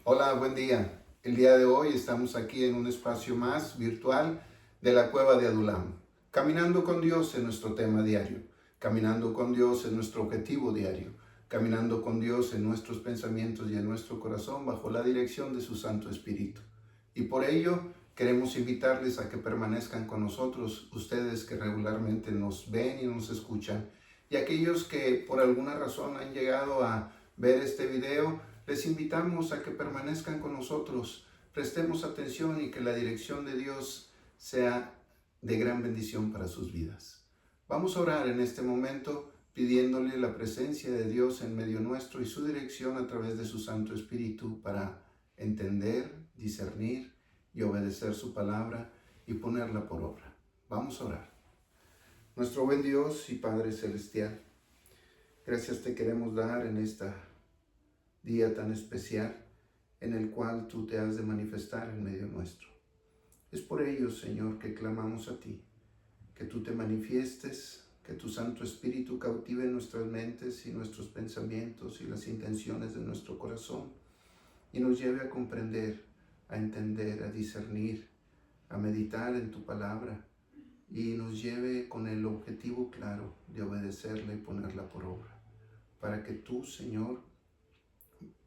Hola, buen día. El día de hoy estamos aquí en un espacio más virtual de la Cueva de Adulam. Caminando con Dios es nuestro tema diario. Caminando con Dios es nuestro objetivo diario. Caminando con Dios en nuestros pensamientos y en nuestro corazón bajo la dirección de su Santo Espíritu. Y por ello queremos invitarles a que permanezcan con nosotros, ustedes que regularmente nos ven y nos escuchan, y aquellos que por alguna razón han llegado a ver este video. Les invitamos a que permanezcan con nosotros, prestemos atención y que la dirección de Dios sea de gran bendición para sus vidas. Vamos a orar en este momento pidiéndole la presencia de Dios en medio nuestro y su dirección a través de su Santo Espíritu para entender, discernir y obedecer su palabra y ponerla por obra. Vamos a orar. Nuestro buen Dios y Padre Celestial, gracias te queremos dar en esta día tan especial en el cual tú te has de manifestar en medio nuestro. Es por ello, Señor, que clamamos a ti, que tú te manifiestes, que tu Santo Espíritu cautive nuestras mentes y nuestros pensamientos y las intenciones de nuestro corazón y nos lleve a comprender, a entender, a discernir, a meditar en tu palabra y nos lleve con el objetivo claro de obedecerla y ponerla por obra, para que tú, Señor,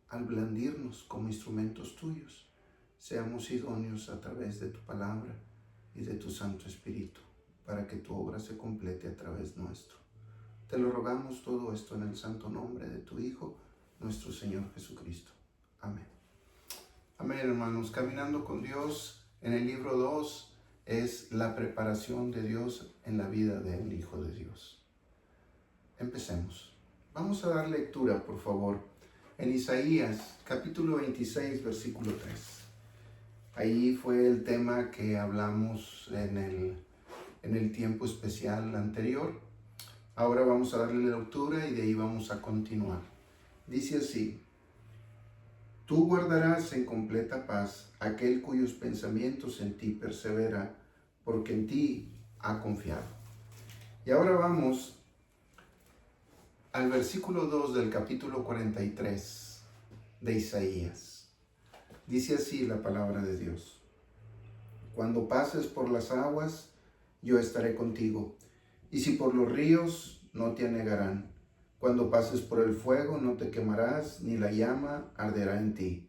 al blandirnos como instrumentos tuyos, seamos idóneos a través de tu palabra y de tu Santo Espíritu, para que tu obra se complete a través nuestro. Te lo rogamos todo esto en el santo nombre de tu Hijo, nuestro Señor Jesucristo. Amén. Amén, hermanos. Caminando con Dios, en el libro 2, es la preparación de Dios en la vida del Hijo de Dios. Empecemos. Vamos a dar lectura, por favor, en Isaías, capítulo 26, versículo 3. Ahí fue el tema que hablamos en el tiempo especial anterior. Ahora vamos a darle lectura y de ahí vamos a continuar. Dice así: Tú guardarás en completa paz aquel cuyos pensamientos en ti persevera, porque en ti ha confiado. Y ahora vamos al versículo 2 del capítulo 43 de Isaías. Dice así la palabra de Dios: Cuando pases por las aguas, yo estaré contigo, y si por los ríos, no te anegarán. Cuando pases por el fuego, no te quemarás, ni la llama arderá en ti.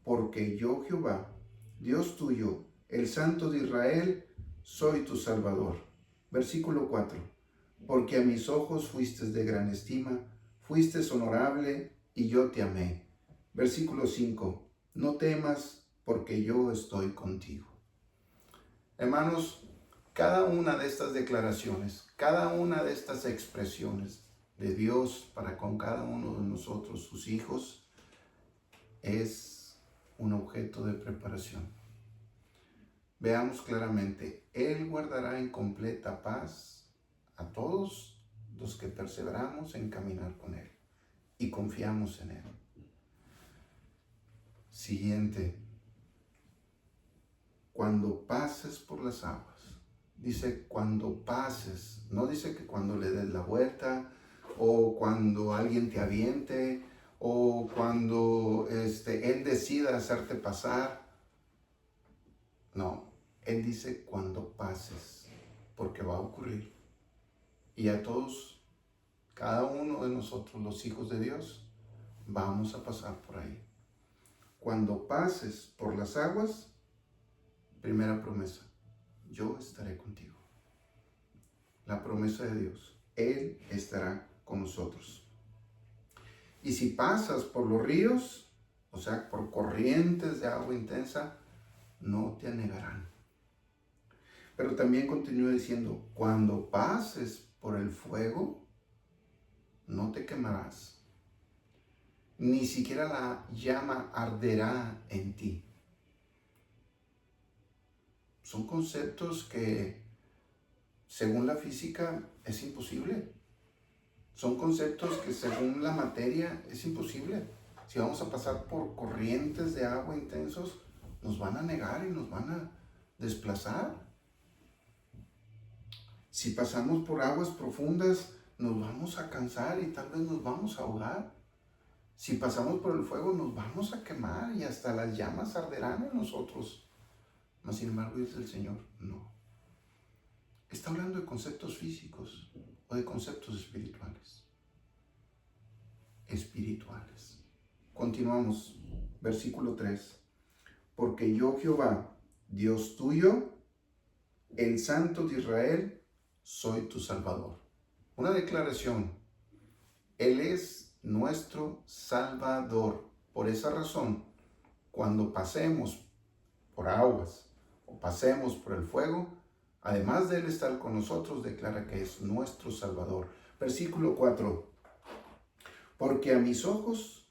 Porque yo, Jehová, Dios tuyo, el Santo de Israel, soy tu Salvador. Versículo 4. Porque a mis ojos fuiste de gran estima, fuiste honorable, y yo te amé. Versículo 5. No temas, porque yo estoy contigo. Hermanos, cada una de estas declaraciones, cada una de estas expresiones de Dios para con cada uno de nosotros, sus hijos, es un objeto de preparación. Veamos claramente: Él guardará en completa paz a todos los que perseveramos en caminar con Él y confiamos en Él. Siguiente: cuando pases por las aguas. Dice cuando pases, no dice que cuando le des la vuelta, o cuando alguien te aviente, o cuando Él decida hacerte pasar. No, Él dice cuando pases, porque va a ocurrir. Y a todos, cada uno de nosotros, los hijos de Dios, vamos a pasar por ahí. Cuando pases por las aguas, primera promesa: yo estaré contigo. La promesa de Dios: Él estará con nosotros. Y si pasas por los ríos, o sea, por corrientes de agua intensa, no te anegarán. Pero también continúa diciendo: cuando pases por el fuego, no te quemarás, ni siquiera la llama arderá en ti. Son conceptos que, según la física, es imposible. Son conceptos que, según la materia, es imposible. Si vamos a pasar por corrientes de agua intensos, nos van a negar y nos van a desplazar. Si pasamos por aguas profundas, nos vamos a cansar y tal vez nos vamos a ahogar. Si pasamos por el fuego nos vamos a quemar y hasta las llamas arderán en nosotros. Mas sin embargo dice el Señor, no. Está hablando de conceptos físicos o de conceptos espirituales. Espirituales. Continuamos. Versículo 3. Porque yo, Jehová, Dios tuyo, el Santo de Israel, soy tu Salvador. Una declaración. Él es nuestro Salvador. Por esa razón, cuando pasemos por aguas o pasemos por el fuego, además de Él estar con nosotros, declara que es nuestro Salvador. Versículo 4. Porque a mis ojos,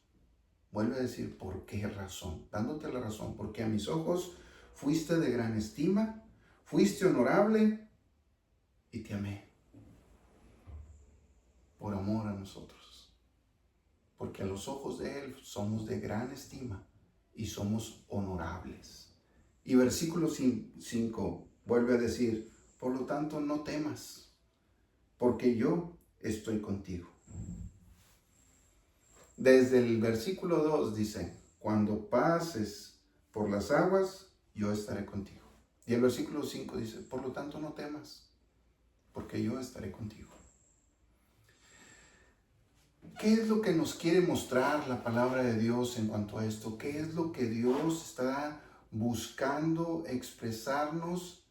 vuelve a decir, ¿por qué razón? Dándote la razón. Porque a mis ojos fuiste de gran estima, fuiste honorable y te amé. Por amor a nosotros. Porque a los ojos de Él somos de gran estima y somos honorables. Y versículo 5 vuelve a decir, por lo tanto no temas, porque yo estoy contigo. Desde el versículo 2 dice, cuando pases por las aguas, yo estaré contigo. Y el versículo 5 dice, por lo tanto no temas, porque yo estaré contigo. ¿Qué es lo que nos quiere mostrar la palabra de Dios en cuanto a esto? ¿Qué es lo que Dios está buscando expresarnos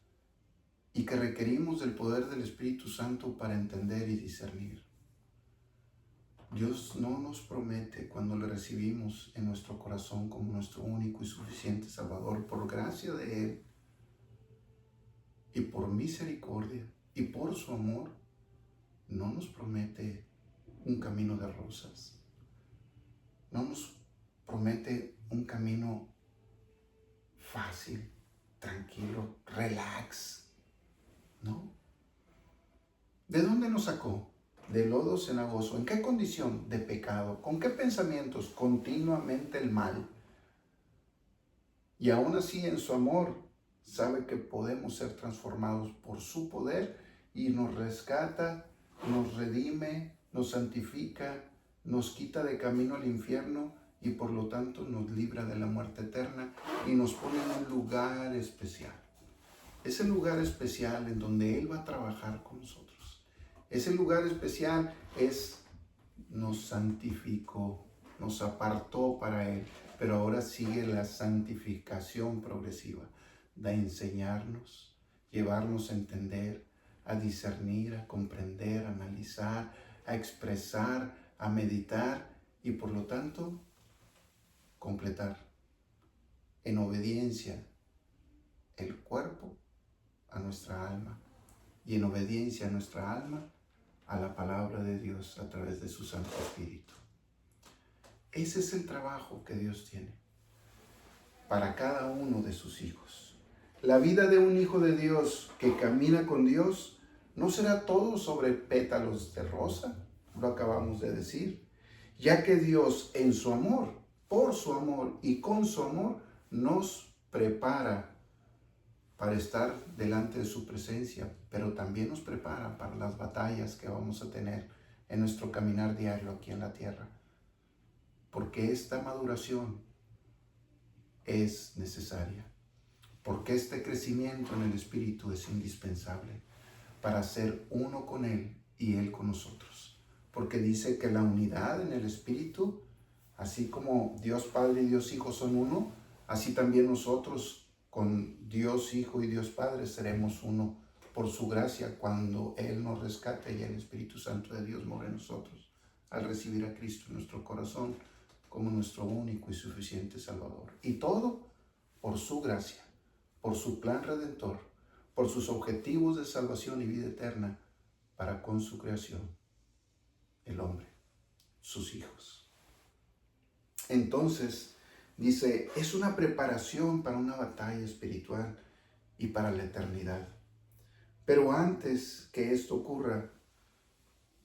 y que requerimos del poder del Espíritu Santo para entender y discernir? Dios no nos promete cuando le recibimos en nuestro corazón como nuestro único y suficiente Salvador, por gracia de Él y por misericordia y por su amor, no nos promete un camino de rosas. No nos promete un camino fácil, tranquilo, relax. ¿No? ¿De dónde nos sacó? De lodo cenagoso. ¿En qué condición? De pecado. ¿Con qué pensamientos? Continuamente el mal. Y aún así en su amor sabe que podemos ser transformados por su poder y nos rescata, nos redime, nos santifica, nos quita de camino al infierno y por lo tanto nos libra de la muerte eterna y nos pone en un lugar especial. Ese lugar especial en donde Él va a trabajar con nosotros. Ese lugar especial nos santificó, nos apartó para Él, pero ahora sigue la santificación progresiva de enseñarnos, llevarnos a entender, a discernir, a comprender, a analizar, a expresar, a meditar y por lo tanto completar en obediencia el cuerpo a nuestra alma y en obediencia a nuestra alma a la palabra de Dios a través de su Santo Espíritu. Ese es el trabajo que Dios tiene para cada uno de sus hijos. La vida de un hijo de Dios que camina con Dios no será todo sobre pétalos de rosa, lo acabamos de decir, ya que Dios en su amor, por su amor y con su amor, nos prepara para estar delante de su presencia, pero también nos prepara para las batallas que vamos a tener en nuestro caminar diario aquí en la tierra. Porque esta maduración es necesaria, porque este crecimiento en el Espíritu es indispensable para ser uno con Él y Él con nosotros. Porque dice que la unidad en el Espíritu, así como Dios Padre y Dios Hijo son uno, así también nosotros con Dios Hijo y Dios Padre seremos uno por su gracia cuando Él nos rescate y el Espíritu Santo de Dios mora en nosotros al recibir a Cristo en nuestro corazón como nuestro único y suficiente Salvador. Y todo por su gracia, por su plan redentor, por sus objetivos de salvación y vida eterna para con su creación, el hombre, sus hijos. Entonces, dice, es una preparación para una batalla espiritual y para la eternidad. Pero antes que esto ocurra,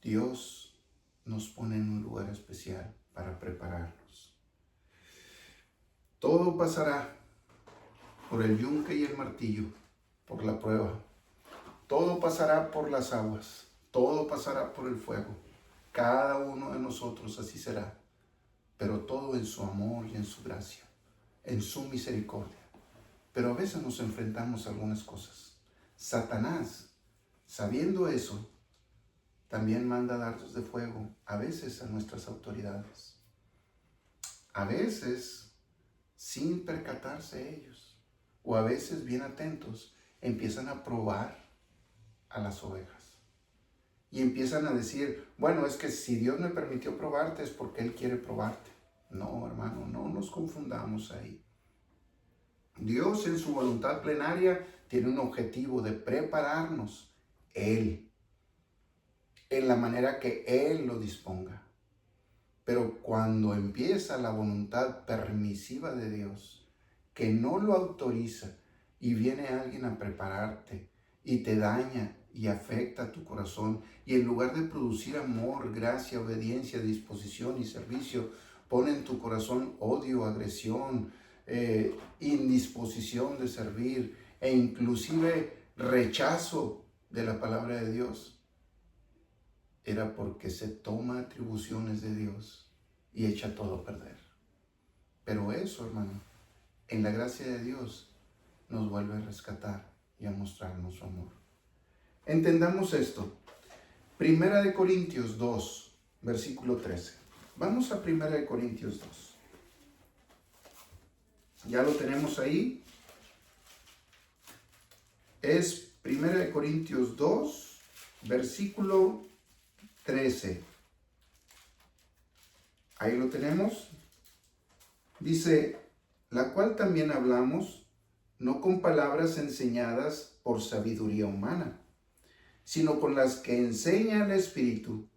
Dios nos pone en un lugar especial para prepararnos. Todo pasará por el yunque y el martillo, por la prueba. Todo pasará por las aguas, todo pasará por el fuego. Cada uno de nosotros así será. pero todo en su amor y en su gracia, en su misericordia. Pero a veces nos enfrentamos a algunas cosas. Satanás, sabiendo eso, también manda dardos de fuego, a veces a nuestras autoridades. A veces, sin percatarse ellos, o a veces bien atentos, empiezan a probar a las ovejas. Y empiezan a decir, bueno, es que si Dios me permitió probarte es porque Él quiere probarte. No, hermano, no nos confundamos ahí. Dios en su voluntad plenaria tiene un objetivo de prepararnos, Él, en la manera que Él lo disponga. Pero cuando empieza la voluntad permisiva de Dios, que no lo autoriza, y viene alguien a prepararte y te daña y afecta tu corazón, y en lugar de producir amor, gracia, obediencia, disposición y servicio, pone en tu corazón odio, agresión, indisposición de servir e inclusive rechazo de la palabra de Dios, era porque se toma atribuciones de Dios y echa todo a perder. Pero eso, hermano, en la gracia de Dios nos vuelve a rescatar y a mostrarnos su amor. Entendamos esto. Primera de Corintios 2, versículo 13. Vamos a Primera de Corintios 2. Ya lo tenemos ahí. Es Primera de Corintios 2, versículo 13. Ahí lo tenemos. Dice, la cual también hablamos, no con palabras enseñadas por sabiduría humana, sino con las que enseña el Espíritu,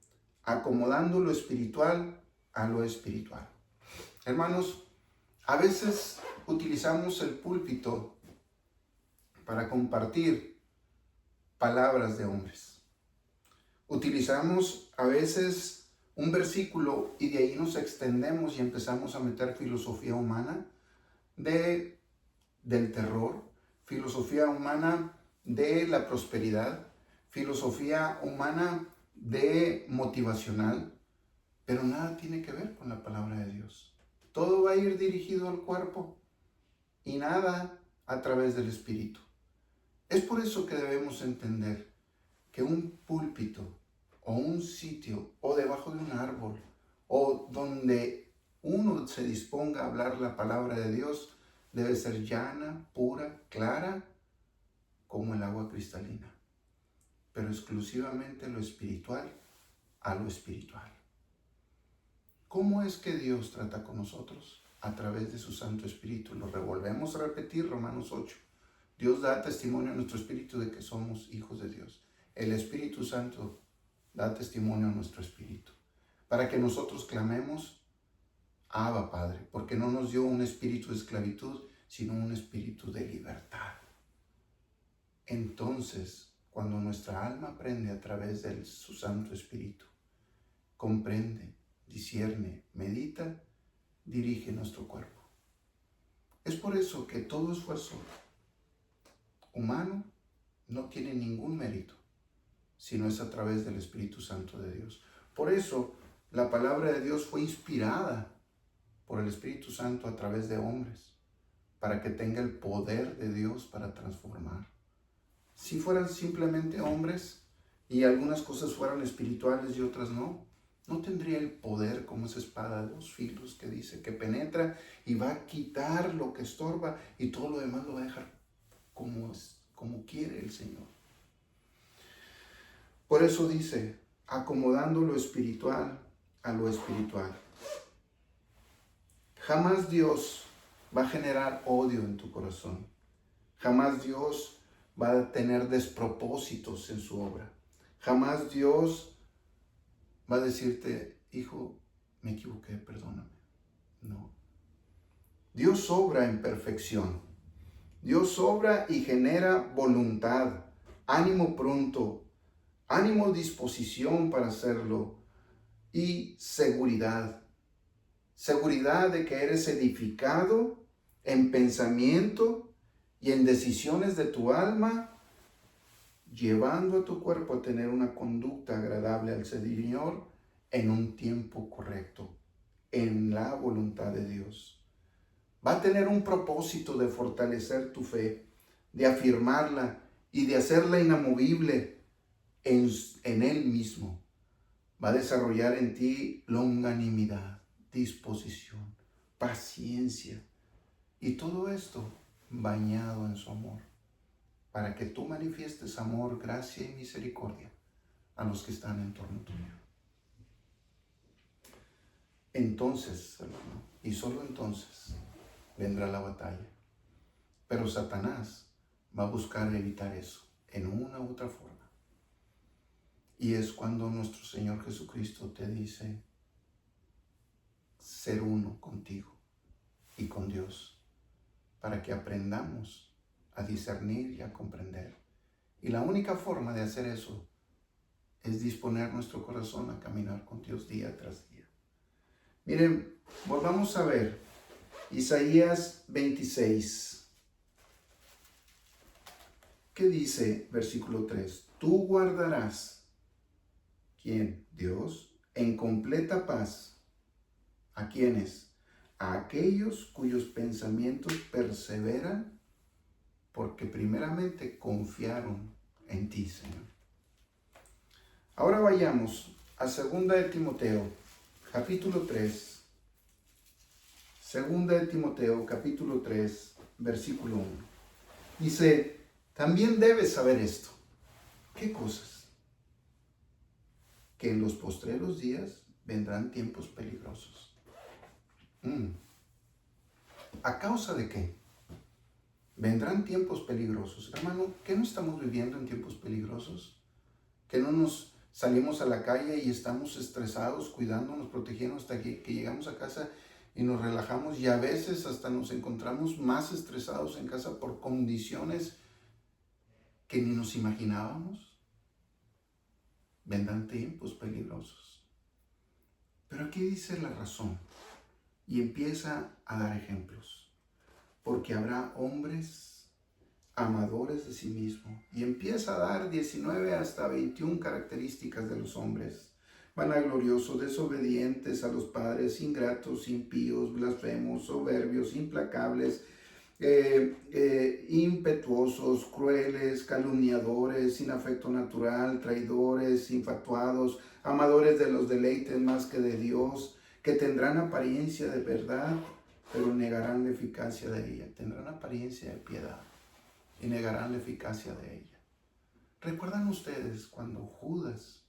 acomodando lo espiritual a lo espiritual. Hermanos, a veces utilizamos el púlpito para compartir palabras de hombres. Utilizamos a veces un versículo y de ahí nos extendemos y empezamos a meter filosofía humana del terror, filosofía humana de la prosperidad, filosofía humana de motivacional, pero nada tiene que ver con la palabra de Dios. Todo va a ir dirigido al cuerpo y nada a través del Espíritu. Es por eso que debemos entender que un púlpito o un sitio o debajo de un árbol o donde uno se disponga a hablar la palabra de Dios debe ser llana, pura, clara, como el agua cristalina, pero exclusivamente lo espiritual a lo espiritual. ¿Cómo es que Dios trata con nosotros? A través de su Santo Espíritu. Lo revolvemos a repetir, Romanos 8. Dios da testimonio a nuestro espíritu de que somos hijos de Dios. El Espíritu Santo da testimonio a nuestro espíritu, para que nosotros clamemos, Abba, Padre, porque no nos dio un espíritu de esclavitud, sino un espíritu de libertad. Entonces, cuando nuestra alma aprende a través de su Santo Espíritu, comprende, discierne, medita, dirige nuestro cuerpo. Es por eso que todo esfuerzo humano no tiene ningún mérito, sino es a través del Espíritu Santo de Dios. Por eso, la palabra de Dios fue inspirada por el Espíritu Santo a través de hombres, para que tenga el poder de Dios para transformar. Si fueran simplemente hombres y algunas cosas fueran espirituales y otras no, no tendría el poder como esa espada de 2 filos que dice que penetra y va a quitar lo que estorba y todo lo demás lo va a dejar como quiere el Señor. Por eso dice, acomodando lo espiritual a lo espiritual. Jamás Dios va a generar odio en tu corazón. Jamás Dios va a tener despropósitos en su obra. Jamás Dios va a decirte, hijo, me equivoqué, perdóname. No. Dios obra en perfección. Dios obra y genera voluntad, ánimo pronto, ánimo, disposición para hacerlo y seguridad. Seguridad de que eres edificado en pensamiento y en decisiones de tu alma, llevando a tu cuerpo a tener una conducta agradable al Señor en un tiempo correcto. en la voluntad de Dios. Va a tener un propósito de fortalecer tu fe, de afirmarla y de hacerla inamovible en Él mismo. Va a desarrollar en ti longanimidad, disposición, paciencia y todo esto bañado en su amor, para que tú manifiestes amor, gracia y misericordia a los que están en torno tuyo. Entonces, hermano, y solo entonces, vendrá la batalla. Pero Satanás va a buscar evitar eso en una u otra forma. Y es cuando nuestro Señor Jesucristo te dice ser uno contigo y con Dios, para que aprendamos a discernir y a comprender. Y la única forma de hacer eso es disponer nuestro corazón a caminar con Dios día tras día. Miren, volvamos a ver Isaías 26. ¿Qué dice versículo 3? Tú guardarás, ¿quién? Dios, en completa paz. ¿A quiénes? A aquellos cuyos pensamientos perseveran, porque primeramente confiaron en ti, Señor. Ahora vayamos a 2 de Timoteo, capítulo 3. 2 de Timoteo, capítulo 3, versículo 1. Dice, también debes saber esto. ¿Qué cosas? Que en los postreros días vendrán tiempos peligrosos. ¿A causa de qué? Vendrán tiempos peligrosos. Hermano, ¿qué no estamos viviendo en tiempos peligrosos? ¿Que no nos salimos a la calle y estamos estresados, cuidándonos, protegiendo hasta que llegamos a casa y nos relajamos, y a veces hasta nos encontramos más estresados en casa por condiciones que ni nos imaginábamos? Vendrán tiempos peligrosos. Pero aquí dice la razón y empieza a dar ejemplos. Porque habrá hombres amadores de sí mismos. Y empieza a dar 19 hasta 21 características de los hombres. Vanagloriosos, desobedientes a los padres, ingratos, impíos, blasfemos, soberbios, implacables, impetuosos, crueles, calumniadores, sin afecto natural, traidores, infatuados, amadores de los deleites más que de Dios, que tendrán apariencia de verdad, pero negarán la eficacia de ella. Tendrán apariencia de piedad y negarán la eficacia de ella. ¿Recuerdan ustedes cuando Judas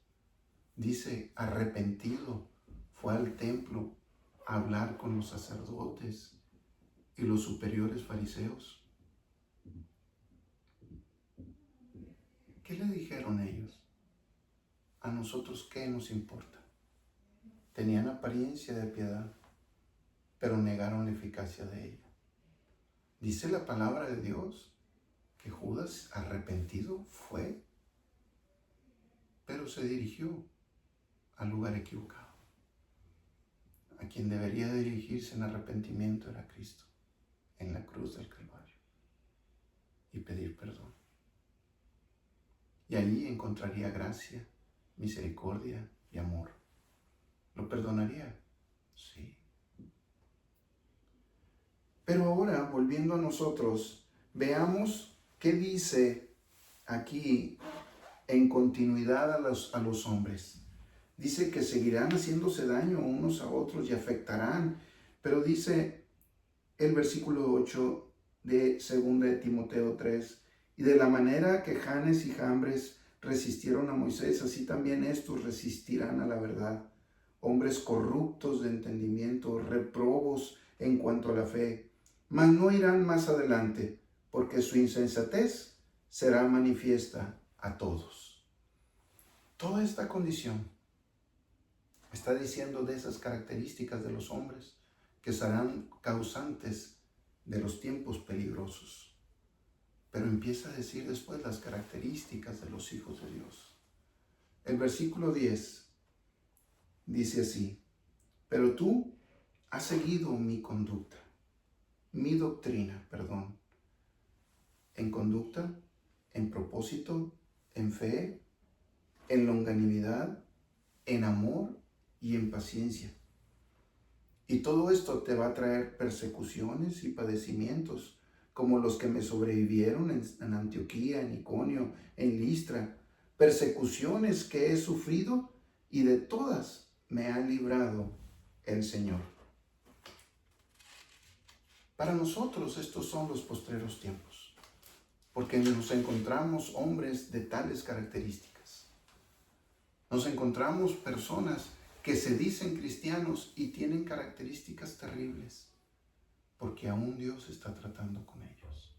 dice arrepentido fue al templo a hablar con los sacerdotes y los superiores fariseos? ¿Qué le dijeron ellos? ¿A nosotros qué nos importa? Tenían apariencia de piedad, pero negaron la eficacia de ella. Dice la palabra de Dios que Judas arrepentido fue, pero se dirigió al lugar equivocado. A quien debería dirigirse en arrepentimiento era Cristo, en la cruz del Calvario, y pedir perdón. Y allí encontraría gracia, misericordia y amor. ¿Lo perdonaría? Sí. Pero ahora, volviendo a nosotros, veamos qué dice aquí en continuidad a los hombres. Dice que seguirán haciéndose daño unos a otros y afectarán. Pero dice el versículo 8 de 2 de Timoteo 3, y de la manera que Janes y Jambres resistieron a Moisés, así también estos resistirán a la verdad. Hombres corruptos de entendimiento, reprobos en cuanto a la fe, mas no irán más adelante, porque su insensatez será manifiesta a todos. Toda esta condición está diciendo de esas características de los hombres que serán causantes de los tiempos peligrosos. Pero empieza a decir después las características de los hijos de Dios. El versículo 10 dice así: pero tú has seguido mi conducta, mi doctrina, en conducta, en propósito, en fe, en longanimidad, en amor y en paciencia. Y todo esto te va a traer persecuciones y padecimientos, como los que me sobrevivieron en Antioquía, en Iconio, en Listra. Persecuciones que he sufrido y de todas me ha librado el Señor. Para nosotros estos son los postreros tiempos, porque nos encontramos hombres de tales características. Nos encontramos personas que se dicen cristianos y tienen características terribles, porque aún Dios está tratando con ellos.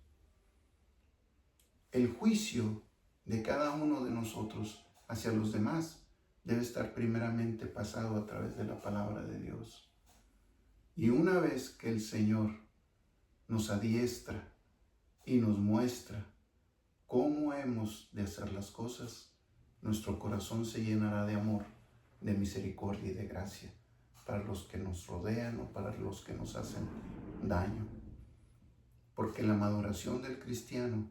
El juicio de cada uno de nosotros hacia los demás debe estar primeramente pasado a través de la palabra de Dios. Y una vez que el Señor nos adiestra y nos muestra cómo hemos de hacer las cosas, nuestro corazón se llenará de amor, de misericordia y de gracia para los que nos rodean o para los que nos hacen daño. Porque la maduración del cristiano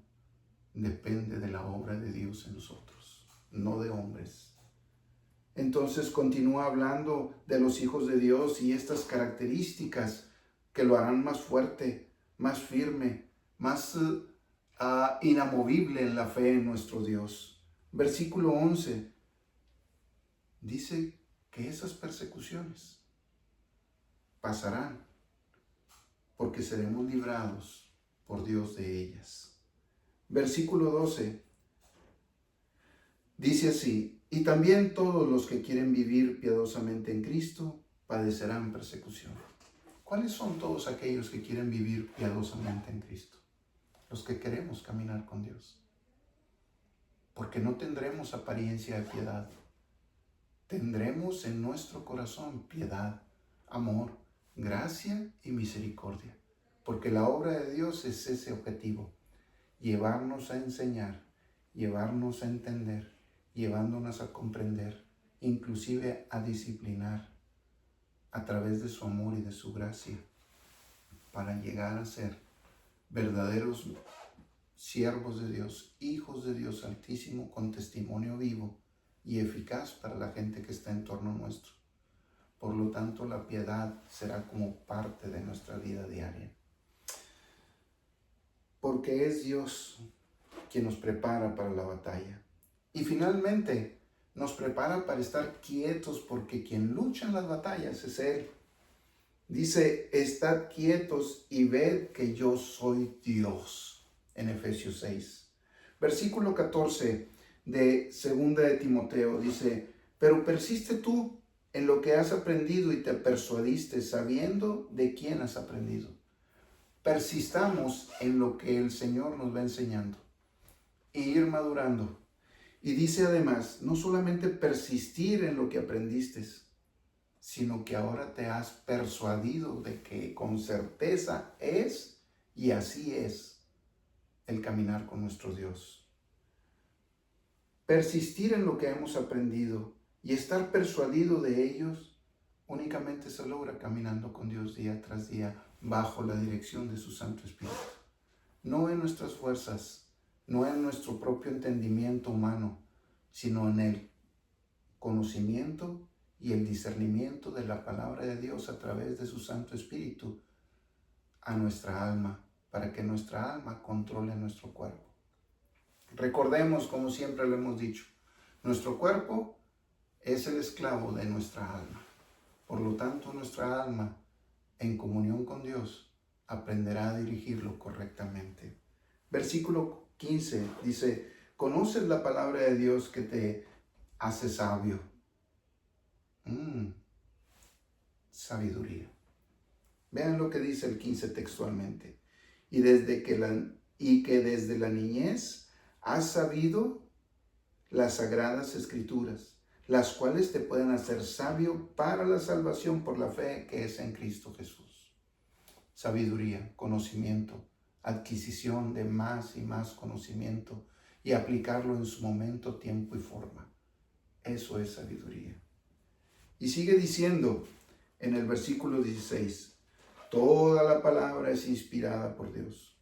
depende de la obra de Dios en nosotros, no de hombres. Entonces continúa hablando de los hijos de Dios y estas características que lo harán más fuerte, más firme, más inamovible en la fe en nuestro Dios. Versículo 11 dice que esas persecuciones pasarán porque seremos librados por Dios de ellas. Versículo 12 dice así: y también todos los que quieren vivir piadosamente en Cristo padecerán persecución. ¿Cuáles son todos aquellos que quieren vivir piadosamente en Cristo? Los que queremos caminar con Dios. Porque no tendremos apariencia de piedad. Tendremos en nuestro corazón piedad, amor, gracia y misericordia. Porque la obra de Dios es ese objetivo: llevarnos a enseñar, llevarnos a entender, llevándonos a comprender, inclusive a disciplinar a través de su amor y de su gracia, para llegar a ser verdaderos siervos de Dios, hijos de Dios Altísimo, con testimonio vivo y eficaz para la gente que está en torno nuestro. Por lo tanto, la piedad será como parte de nuestra vida diaria. Porque es Dios quien nos prepara para la batalla. Y finalmente, nos prepara para estar quietos, porque quien lucha en las batallas es Él. Dice: estad quietos y ved que yo soy Dios, en Efesios 6. Versículo 14 de 2 de Timoteo dice: pero persiste tú en lo que has aprendido y te persuadiste, sabiendo de quién has aprendido. Persistamos en lo que el Señor nos va enseñando e ir madurando. Y dice además, no solamente persistir en lo que aprendiste, sino que ahora te has persuadido de que con certeza es, y así es, el caminar con nuestro Dios. Persistir en lo que hemos aprendido y estar persuadido de ellos únicamente se logra caminando con Dios día tras día, bajo la dirección de su Santo Espíritu. No en nuestras fuerzas, no en nuestro propio entendimiento humano, sino en el conocimiento y el discernimiento de la palabra de Dios a través de su Santo Espíritu a nuestra alma, para que nuestra alma controle nuestro cuerpo. Recordemos, como siempre lo hemos dicho, nuestro cuerpo es el esclavo de nuestra alma. Por lo tanto, nuestra alma, en comunión con Dios, aprenderá a dirigirlo correctamente. Versículo 15 dice: ¿conoces la palabra de Dios que te hace sabio? Sabiduría. Vean lo que dice el 15 textualmente. Y que desde la niñez has sabido las sagradas escrituras, las cuales te pueden hacer sabio para la salvación por la fe que es en Cristo Jesús. Sabiduría, conocimiento, adquisición de más y más conocimiento y aplicarlo en su momento, tiempo y forma. Eso es sabiduría. Y sigue diciendo en el versículo 16, toda la palabra es inspirada por Dios.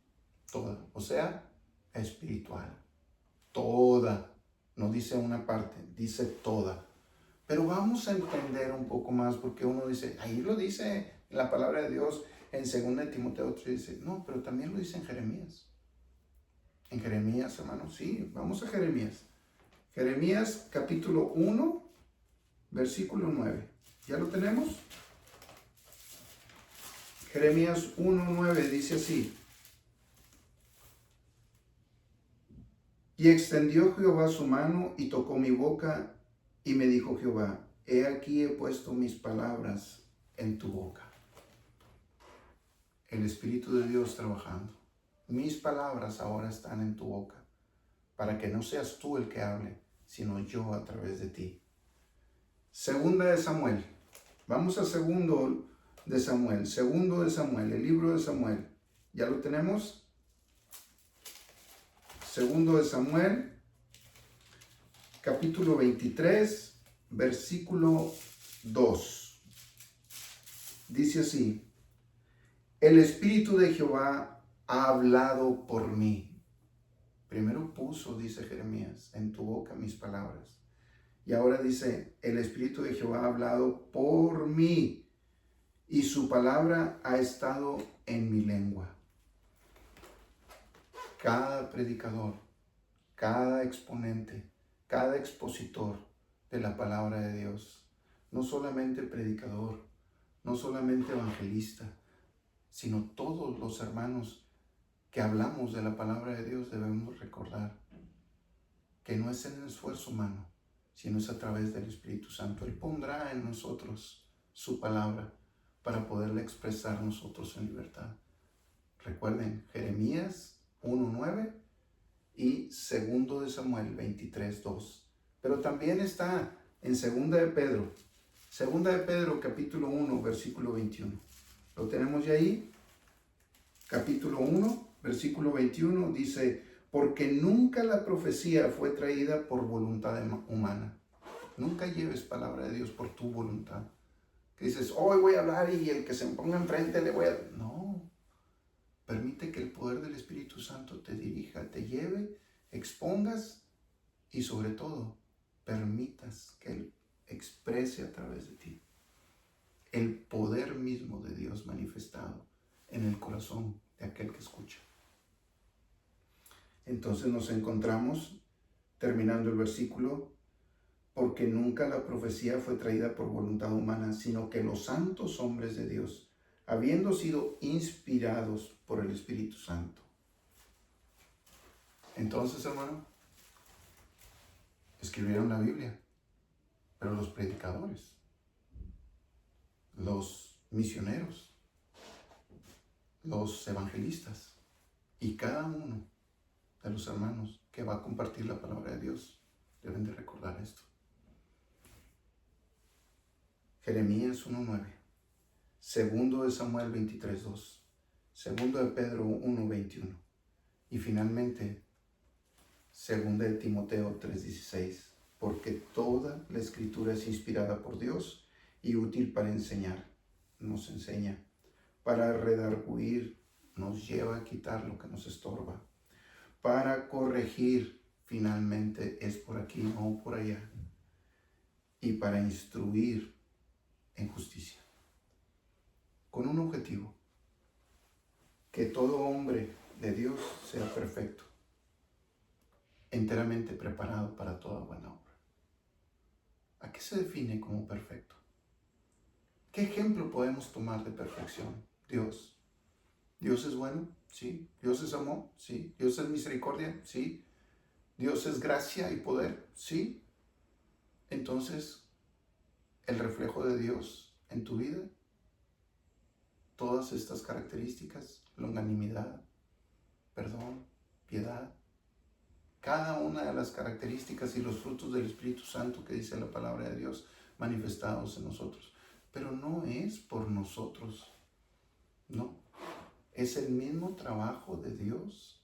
Toda, o sea, espiritual. Toda. No dice una parte, dice toda. Pero vamos a entender un poco más, porque uno dice, ahí lo dice En la palabra de Dios, en 2 Timoteo 3 dice, no, pero también lo dice en Jeremías. En Jeremías, hermanos, sí, vamos a Jeremías. Jeremías capítulo 1, versículo 9. ¿Ya lo tenemos? Jeremías 1:9 dice así. Y extendió Jehová su mano y tocó mi boca y me dijo Jehová, he aquí he puesto mis palabras en tu boca. El Espíritu de Dios trabajando. Mis palabras ahora están en tu boca, para que no seas tú el que hable, sino yo a través de ti. Segunda de Samuel. Vamos a segundo de Samuel, el libro de Samuel. ¿Ya lo tenemos? Segundo de Samuel, capítulo 23, versículo 2. Dice así, el Espíritu de Jehová ha hablado por mí. Primero puso, dice Jeremías, en tu boca mis palabras. Y ahora dice, el Espíritu de Jehová ha hablado por mí y su palabra ha estado en mi lengua. Cada predicador, cada exponente, cada expositor de la palabra de Dios, no solamente predicador, no solamente evangelista, sino todos los hermanos que hablamos de la palabra de Dios debemos recordar que no es en el esfuerzo humano, sino es a través del Espíritu Santo. Él pondrá en nosotros su palabra para poderla expresar nosotros en libertad. Recuerden, Jeremías 1:9 y 2 de Samuel 23:2. Pero también está en 2 de Pedro. 2 de Pedro capítulo 1 versículo 21. ¿Lo tenemos ya ahí? Capítulo 1 versículo 21 dice, porque nunca la profecía fue traída por voluntad humana. Nunca lleves palabra de Dios por tu voluntad. Que dices, hoy voy a hablar y el que se me ponga enfrente le voy a... No. Permite que el poder del Espíritu Santo te dirija, te lleve, expongas y sobre todo permitas que Él exprese a través de ti el poder mismo de Dios manifestado en el corazón de aquel que escucha. Entonces nos encontramos, terminando el versículo, porque nunca la profecía fue traída por voluntad humana, sino que los santos hombres de Dios, habiendo sido inspirados por el Espíritu Santo. Entonces, hermano, escribieron la Biblia, pero los predicadores, los misioneros, los evangelistas y cada uno de los hermanos que va a compartir la palabra de Dios deben de recordar esto. Jeremías 1:9, segundo de Samuel 23:2, segundo de Pedro 1:21 y finalmente segunda de Timoteo 3:16, porque toda la escritura es inspirada por Dios y útil para enseñar, nos enseña, para redarguir, nos lleva a quitar lo que nos estorba, para corregir, finalmente es por aquí, no por allá, y para instruir en justicia, con un objetivo, que todo hombre de Dios sea perfecto, enteramente preparado para toda buena obra. ¿A qué se define como perfecto? ¿Qué ejemplo podemos tomar de perfección? Dios. ¿Dios es bueno? Sí. ¿Dios es amor? Sí. ¿Dios es misericordia? Sí. ¿Dios es gracia y poder? Sí. Entonces, el reflejo de Dios en tu vida, todas estas características, longanimidad, perdón, piedad, cada una de las características y los frutos del Espíritu Santo que dice la palabra de Dios manifestados en nosotros. Pero no es por nosotros, no. Es el mismo trabajo de Dios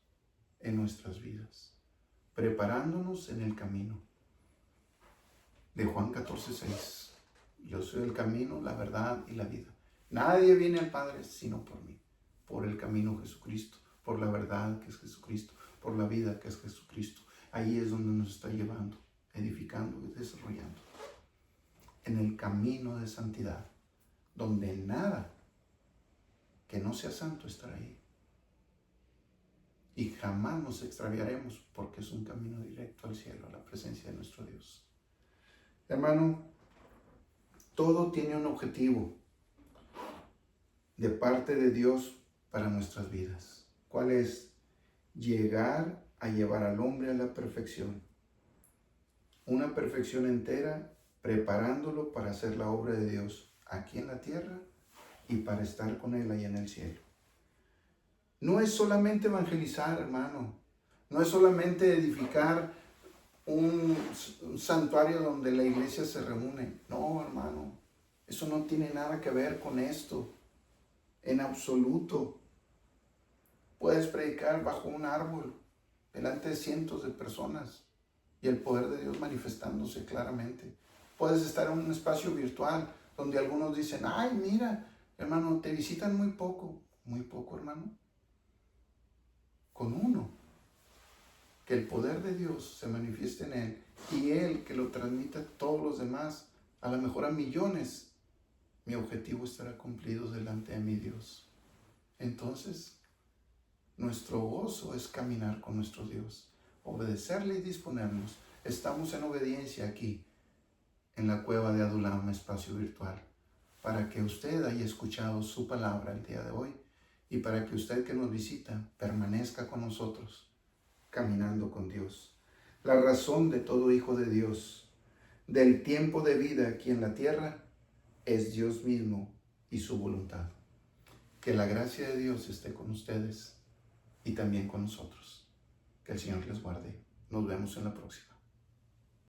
en nuestras vidas, preparándonos en el camino. De Juan 14:6. Yo soy el camino, la verdad y la vida. Nadie viene al Padre sino por mí. Por el camino Jesucristo, por la verdad que es Jesucristo, por la vida que es Jesucristo. Ahí es donde nos está llevando, edificando y desarrollando. En el camino de santidad, donde nada que no sea santo estar ahí. Y jamás nos extraviaremos porque es un camino directo al cielo, a la presencia de nuestro Dios. Hermano, todo tiene un objetivo de parte de Dios para nuestras vidas. ¿Cuál es? Llegar a llevar al hombre a la perfección. Una perfección entera, preparándolo para hacer la obra de Dios aquí en la tierra y para estar con Él ahí en el cielo. No es solamente evangelizar, hermano. No es solamente edificar un santuario donde la iglesia se reúne. No, hermano. Eso no tiene nada que ver con esto. En absoluto. Puedes predicar bajo un árbol, delante de cientos de personas, y el poder de Dios manifestándose claramente. Puedes estar en un espacio virtual, donde algunos dicen, ay, mira, hermano, te visitan muy poco. Muy poco, hermano. Con uno, que el poder de Dios se manifieste en él, y él que lo transmita a todos los demás, a lo mejor a millones, mi objetivo estará cumplido delante de mi Dios. Entonces, nuestro gozo es caminar con nuestro Dios, obedecerle y disponernos. Estamos en obediencia aquí, en la cueva de Adulam, espacio virtual, para que usted haya escuchado su palabra el día de hoy y para que usted que nos visita permanezca con nosotros, caminando con Dios. La razón de todo hijo de Dios, del tiempo de vida aquí en la tierra, es Dios mismo y su voluntad. Que la gracia de Dios esté con ustedes y también con nosotros. Que el Señor les guarde. Nos vemos en la próxima.